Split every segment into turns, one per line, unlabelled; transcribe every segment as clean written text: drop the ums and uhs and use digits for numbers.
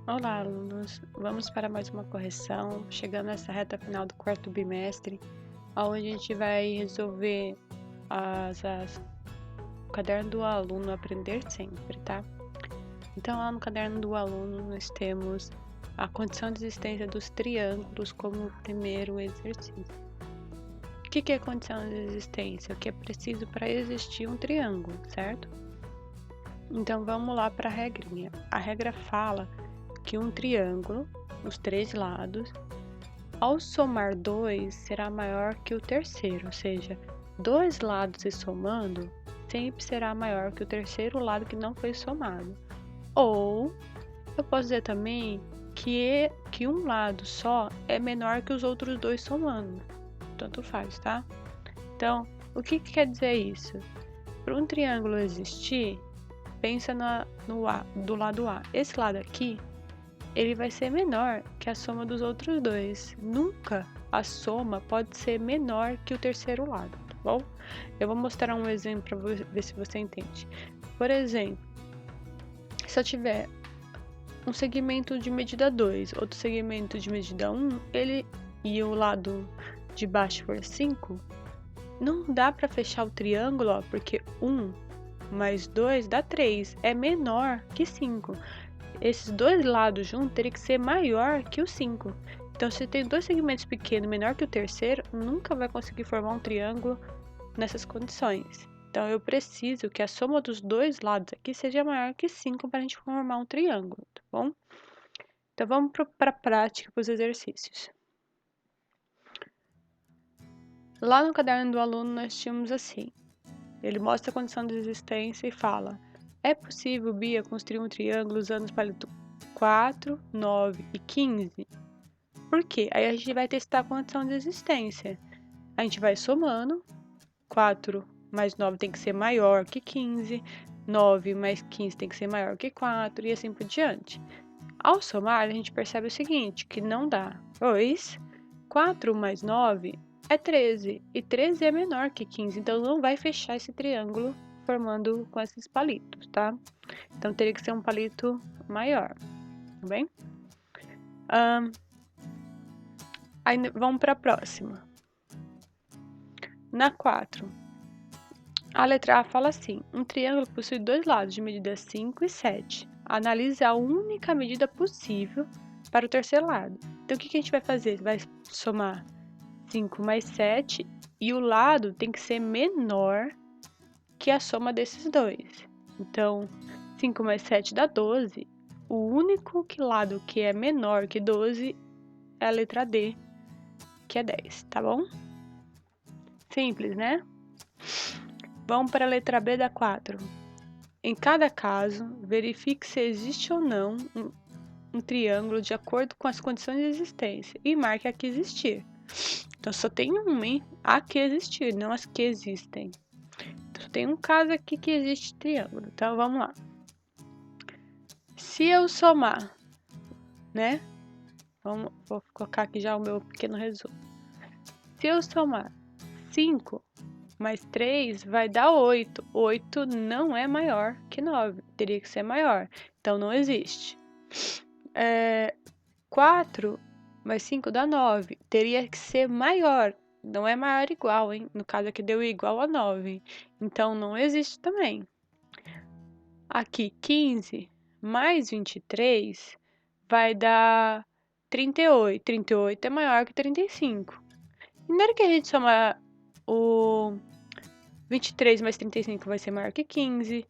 Olá, alunos! Vamos para mais uma correção, chegando nessa reta final do quarto bimestre, onde a gente vai resolver o caderno do aluno Aprender Sempre, tá? Então, lá no caderno do aluno, nós temos a condição de existência dos triângulos como primeiro exercício. O que é condição de existência? O que é preciso para existir um triângulo, certo? Então, vamos lá para a regrinha. A regra fala que um triângulo, os três lados, ao somar 2, será maior que o terceiro, ou seja, dois lados se somando sempre será maior que o terceiro lado que não foi somado. Ou eu posso dizer também que um lado só é menor que os outros dois somando. Tanto faz, tá? Então, o que quer dizer isso? Para um triângulo existir, pensa do lado A. Esse lado aqui, ele vai ser menor que a soma dos outros dois. Nunca a soma pode ser menor que o terceiro lado, tá bom? Eu vou mostrar um exemplo para ver se você entende. Por exemplo, se eu tiver um segmento de medida 2, outro segmento de medida 1, e o lado de baixo for 5, não dá para fechar o triângulo, ó, porque 1 mais 2 dá 3, é menor que 5. Esses dois lados juntos teria que ser maior que o 5. Então, se tem dois segmentos pequenos menor que o terceiro, nunca vai conseguir formar um triângulo nessas condições. Então, eu preciso que a soma dos dois lados aqui seja maior que 5 para a gente formar um triângulo, tá bom? Então, vamos para a prática, para os exercícios. Lá no caderno do aluno, nós tínhamos assim. Ele mostra a condição de existência e fala: é possível, Bia, construir um triângulo usando os palitos 4, 9 e 15? Por quê? Aí a gente vai testar a condição de existência. A gente vai somando. 4 mais 9 tem que ser maior que 15. 9 mais 15 tem que ser maior que 4 e assim por diante. Ao somar, a gente percebe o seguinte, que não dá, pois 4 mais 9 é 13 e 13 é menor que 15, então não vai fechar esse triângulo formando com esses palitos, tá? Então teria que ser um palito maior, tá bem? Aí vamos para a próxima. Na 4, a letra A fala assim: um triângulo possui dois lados de medida 5 e 7. Analise a única medida possível para o terceiro lado. Então, o que a gente vai fazer? Vai somar 5 mais 7 e o lado tem que ser menor que a soma desses dois. Então, 5 mais 7 dá 12. O único lado que é menor que 12 é a letra D, que é 10, tá bom? Simples, né? Vamos para a letra B da 4. Em cada caso, verifique se existe ou não um triângulo de acordo com as condições de existência e marque a que existir. Então, só tem um, hein? A que existir, não as que existem. Então, tem um caso aqui que existe triângulo. Então, vamos lá. Se eu somar, né? Vou colocar aqui já o meu pequeno resumo. Se eu somar 5 mais 3 vai dar 8. 8 não é maior que 9. Teria que ser maior. Então, não existe. 4 mais 5 dá 9. Teria que ser maior. Não é maior igual, hein? No caso aqui deu igual a 9. Então, não existe também. Aqui, 15 mais 23 vai dar 38. 38 é maior que 35. E na hora que a gente somar o 23 mais 35 vai ser maior que 15.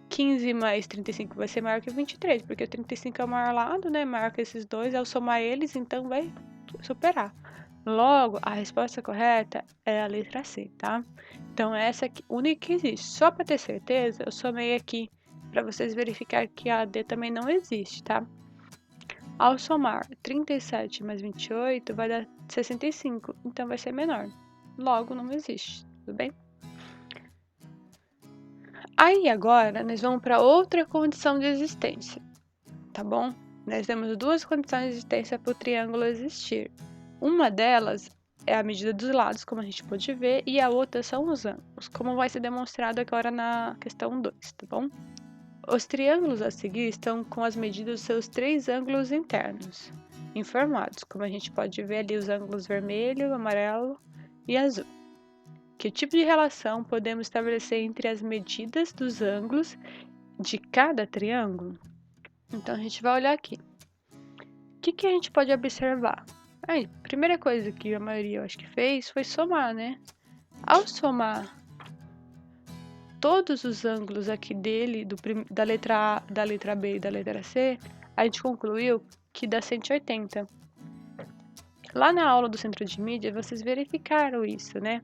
15 mais 35 vai ser maior que 23, porque o 35 é o maior lado, né? Maior que esses dois. Ao somar eles, então vai superar. Logo, a resposta correta é a letra C, tá? Então, essa aqui, única que existe. Só para ter certeza, eu somei aqui para vocês verificar que a D também não existe, tá? Ao somar 37 mais 28 vai dar 65, então vai ser menor. Logo, não existe, tudo bem? Aí agora nós vamos para outra condição de existência, tá bom? Nós temos duas condições de existência para o triângulo existir. Uma delas é a medida dos lados, como a gente pode ver, e a outra são os ângulos, como vai ser demonstrado agora na questão 2, tá bom? Os triângulos a seguir estão com as medidas dos seus 3 ângulos internos, informados, como a gente pode ver ali os ângulos vermelho, amarelo e azul. Que tipo de relação podemos estabelecer entre as medidas dos ângulos de cada triângulo? Então, a gente vai olhar aqui. O que a gente pode observar? A primeira coisa que a maioria, eu acho que fez, foi somar, né? Ao somar todos os ângulos aqui dele, da letra A, da letra B e da letra C, a gente concluiu que dá 180. Lá na aula do centro de mídia, vocês verificaram isso, né?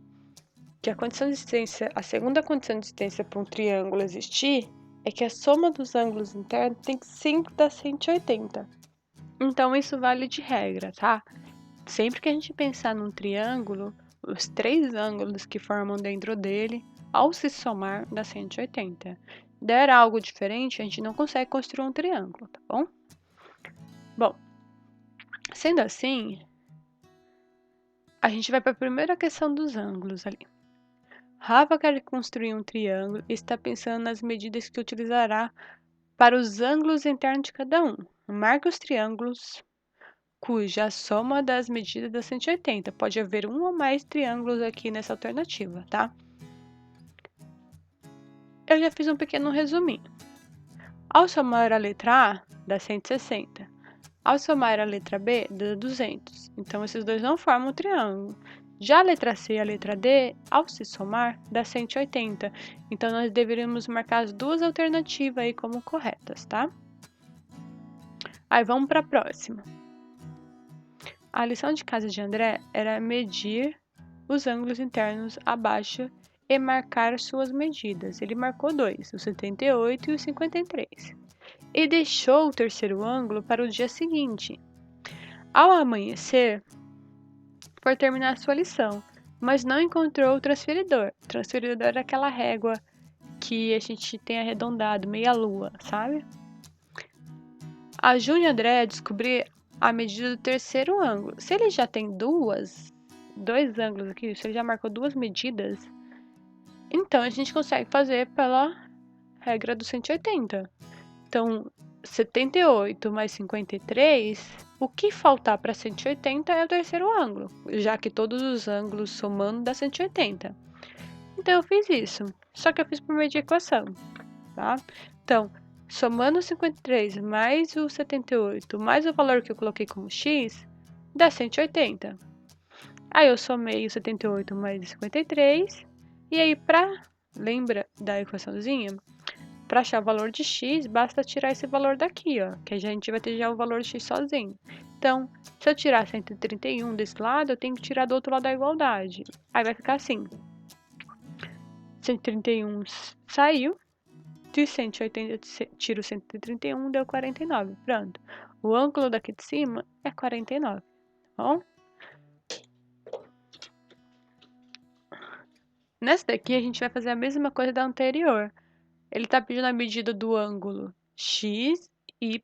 Que a condição de existência, a segunda condição de existência para um triângulo existir é que a soma dos ângulos internos tem que sempre dar 180. Então, isso vale de regra, tá? Sempre que a gente pensar num triângulo, os 3 ângulos que formam dentro dele, ao se somar, dá 180. Der algo diferente, a gente não consegue construir um triângulo, tá bom? Bom, sendo assim, a gente vai para a primeira questão dos ângulos ali. Rafa quer construir um triângulo e está pensando nas medidas que utilizará para os ângulos internos de cada um. Marque os triângulos cuja soma das medidas dá 180. Pode haver um ou mais triângulos aqui nessa alternativa, tá? Eu já fiz um pequeno resuminho. Ao somar a letra A, dá 160. Ao somar a letra B, dá 200. Então, esses dois não formam um triângulo. Já a letra C e a letra D, ao se somar, dá 180. Então, nós deveríamos marcar as duas alternativas aí como corretas, tá? Aí, vamos para a próxima. A lição de casa de André era medir os ângulos internos abaixo e marcar suas medidas. Ele marcou 2, o 78 e o 53. E deixou o terceiro ângulo para o dia seguinte. Ao amanhecer, por terminar sua lição, mas não encontrou o transferidor. O transferidor é aquela régua que a gente tem arredondado, meia lua, sabe? Ajude André a descobrir a medida do terceiro ângulo. Se ele já tem dois ângulos aqui, se ele já marcou 2 medidas, então a gente consegue fazer pela regra do 180. Então, 78 mais 53, o que faltar para 180 é o terceiro ângulo, já que todos os ângulos somando dá 180. Então, eu fiz isso, só que eu fiz por meio de equação, tá? Então, somando o 53 mais o 78 mais o valor que eu coloquei como x, dá 180. Aí eu somei o 78 mais o 53, e aí lembra da equaçãozinha? Para achar o valor de x, basta tirar esse valor daqui, ó, que a gente vai ter já o valor de x sozinho. Então, se eu tirar 131 desse lado, eu tenho que tirar do outro lado da igualdade. Aí vai ficar assim. 131 saiu, de 180 tiro 131, deu 49. Pronto. O ângulo daqui de cima é 49, tá bom? Nessa daqui, a gente vai fazer a mesma coisa da anterior. Ele está pedindo a medida do ângulo x, y.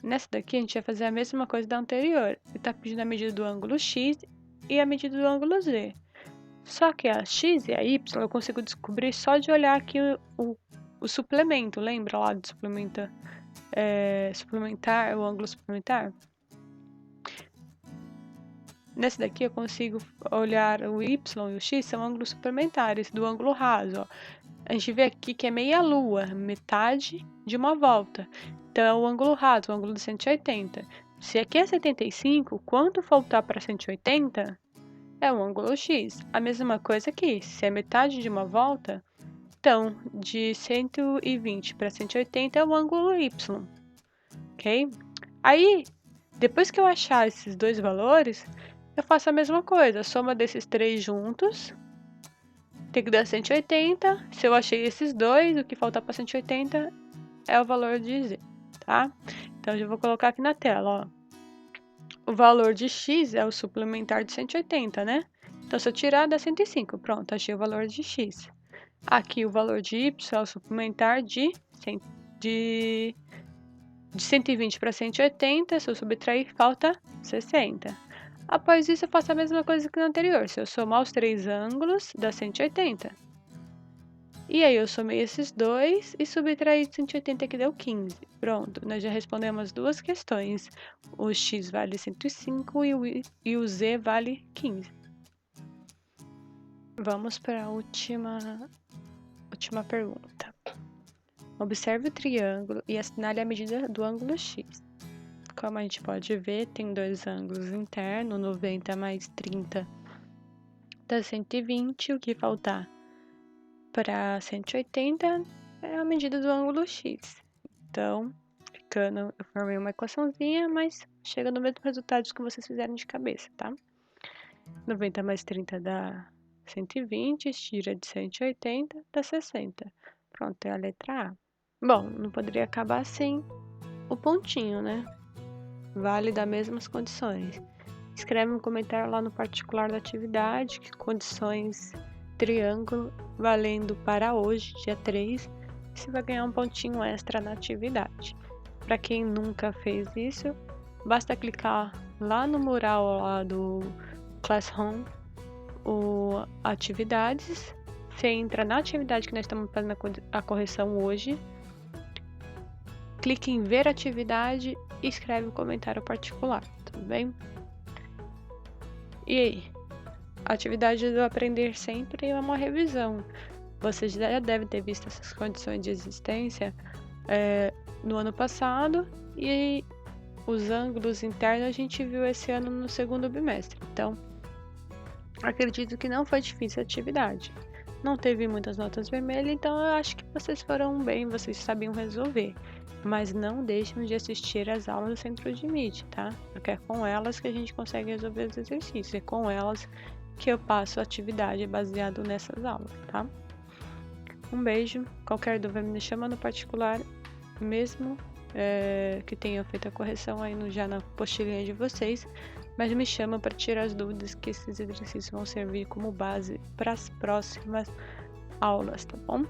Nessa daqui, a gente vai fazer a mesma coisa da anterior. Ele está pedindo a medida do ângulo x e a medida do ângulo z. Só que a x e a y eu consigo descobrir só de olhar aqui o suplemento. Lembra lá de suplementar o ângulo suplementar? Nesse daqui eu consigo olhar o y e o x, são ângulos suplementares do ângulo raso. Ó. A gente vê aqui que é meia lua, metade de uma volta. Então é o ângulo raso, o ângulo de 180. Se aqui é 75, quanto faltar para 180 é o ângulo x. A mesma coisa aqui, se é metade de uma volta, então de 120 para 180 é o ângulo y. Ok? Aí, depois que eu achar esses dois valores, eu faço a mesma coisa, a soma desses 3 juntos tem que dar 180. Se eu achei esses dois, o que faltar para 180 é o valor de z, tá? Então, eu já vou colocar aqui na tela, ó. O valor de x é o suplementar de 180, né? Então, se eu tirar, dá 105. Pronto, achei o valor de x. Aqui, o valor de y é o suplementar de 120 para 180. Se eu subtrair, falta 60. Após isso, eu faço a mesma coisa que no anterior. Se eu somar os 3 ângulos, dá 180. E aí eu somei esses dois e subtraí de 180 que deu 15. Pronto, nós já respondemos duas questões. O x vale 105 e o z vale 15. Vamos para a última pergunta. Observe o triângulo e assinale a medida do ângulo x. Como a gente pode ver, tem dois ângulos internos, 90 mais 30 dá 120, o que faltar para 180 é a medida do ângulo x. Então, eu formei uma equaçãozinha, mas chega no mesmo resultado que vocês fizeram de cabeça, tá? 90 mais 30 dá 120, tira de 180, dá 60. Pronto, é a letra A. Bom, não poderia acabar sem o pontinho, né? Vale das mesmas condições. Escreve um comentário lá no particular da atividade, que condições triângulo valendo para hoje, dia 3, você vai ganhar um pontinho extra na atividade. Para quem nunca fez isso, basta clicar lá no mural lá do Classroom, o atividades, você entra na atividade que nós estamos fazendo a correção hoje, clique em ver atividade e escreve um comentário particular, tudo bem? E aí? A atividade do Aprender Sempre é uma revisão. Você já deve ter visto essas condições de existência no ano passado e os ângulos internos a gente viu esse ano no segundo bimestre. Então, acredito que não foi difícil a atividade. Não teve muitas notas vermelhas, então eu acho que vocês foram bem, vocês sabiam resolver. Mas não deixem de assistir às aulas do Centro de MIT, tá? Porque é com elas que a gente consegue resolver os exercícios. É com elas que eu passo a atividade baseado nessas aulas, tá? Um beijo. Qualquer dúvida me chama no particular, mesmo que tenha feito a correção aí já na postilinha de vocês, mas me chama para tirar as dúvidas, que esses exercícios vão servir como base para as próximas aulas, tá bom?